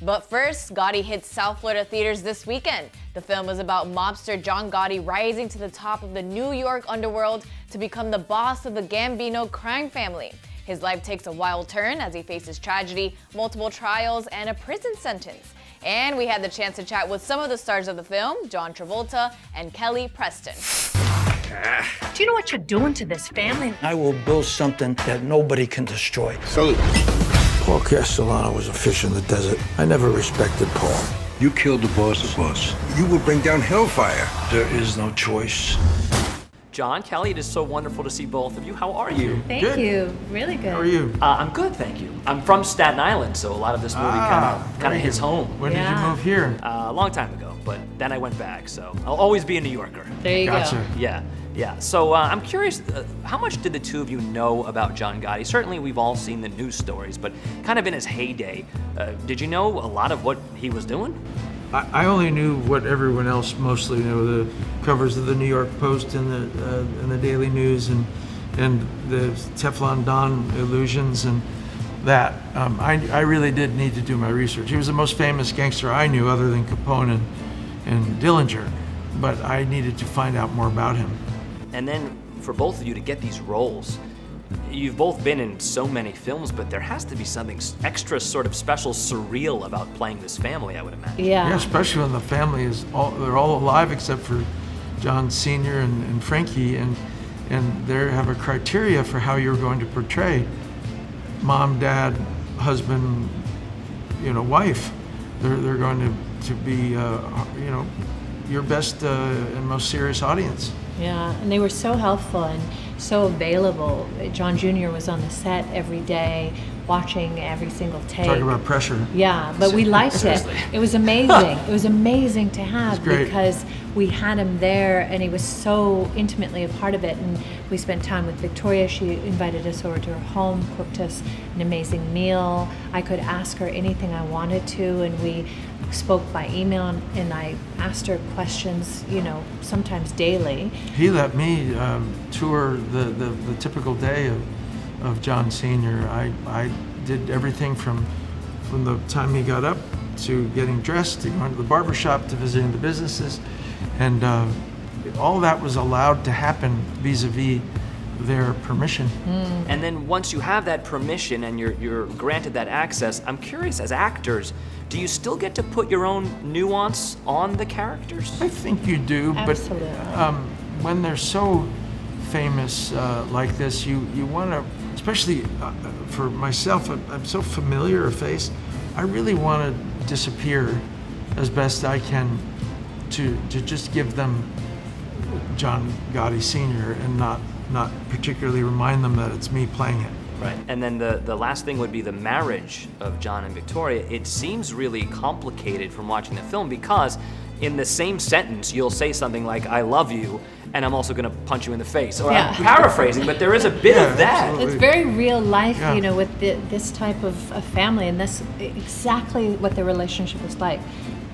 But first, Gotti hits South Florida theaters this weekend. The film was about mobster John Gotti rising to the top of the New York underworld to become the boss of the Gambino crime family. His life takes a wild turn as he faces tragedy, multiple trials, and a prison sentence. And we had the chance to chat with some of the stars of the film, John Travolta and Kelly Preston. Do you know what you're doing to this family? I will build something that nobody can destroy. Salute. Paul Castellano was a fish in the desert. I never respected Paul. You killed the boss's boss. You will bring down hellfire. There is no choice. John, Kelly, it is so wonderful to see both of you. How are you? Thank you. Really good. How are you? I'm good, thank you. I'm from Staten Island, so a lot of this movie kind of hits home. When did you move here? A long time ago, but then I went back, so I'll always be a New Yorker. There you Gotcha. go. Yeah. So I'm curious, how much did the two of you know about John Gotti? Certainly we've all seen the news stories, but kind of in his heyday, did you know a lot of what he was doing? I only knew what everyone else mostly knew, the covers of the New York Post and the Daily News and the Teflon Don illusions and that. I really did need to do my research. He was the most famous gangster I knew other than Capone and Dillinger, but I needed to find out more about him. And then for both of you to get these roles, you've both been in so many films, but there has to be something extra sort of special, surreal about playing this family, I would imagine. Yeah, especially when the family they're all alive except for John Sr. and Frankie, and they have a criteria for how you're going to portray mom, dad, husband, wife. They're going to be, your best and most serious audience. Yeah, and they were so helpful and so available. John Jr. was on the set every day, watching every single take. Talking about pressure. Yeah, but we liked it. Seriously. It was amazing. It was amazing to have great. because we had him there and he was so intimately a part of it. And we spent time with Victoria. She invited us over to her home, cooked us an amazing meal. I could ask her anything I wanted to, and we spoke by email, and I asked her questions, sometimes daily. He let me tour the typical day of John Sr. I did everything from the time he got up to getting dressed, to going to the barber shop, to visiting the businesses, and all that was allowed to happen vis-a-vis their permission. And then once you have that permission and you're granted that access, I'm curious, as actors, do you still get to put your own nuance on the characters? I think you do, Absolutely. but when they're so famous like this, you want to, especially for myself, I'm so familiar a face, I really want to disappear as best I can to just give them John Gotti Sr. and not particularly remind them that it's me playing it. Right. And then the last thing would be the marriage of John and Victoria. It seems really complicated from watching the film because in the same sentence, you'll say something like, I love you, and I'm also going to punch you in the face. Or I'm paraphrasing, but there is a bit of that. Absolutely. It's very real life, Yeah. with this type of family, and that's exactly what their relationship was like.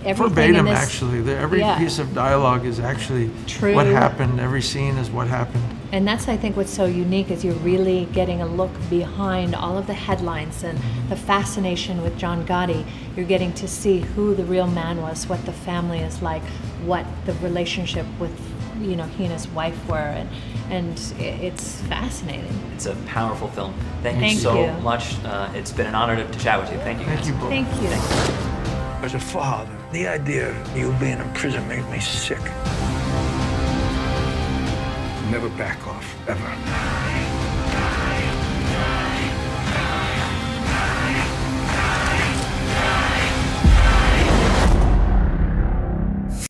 Everything Verbatim, in this, actually. Every piece of dialogue is actually True. what happened. Every scene is what happened. And that's, I think, what's so unique is you're really getting a look behind all of the headlines and the fascination with John Gotti. You're getting to see who the real man was, what the family is like, what the relationship with, he and his wife were, and it's fascinating. It's a powerful film. Thank you Thank so you. much. It's been an honor to chat with you. Thank you. Thank guys. you both. Thank you. As a father, the idea of you being in prison made me sick. Never back off, ever.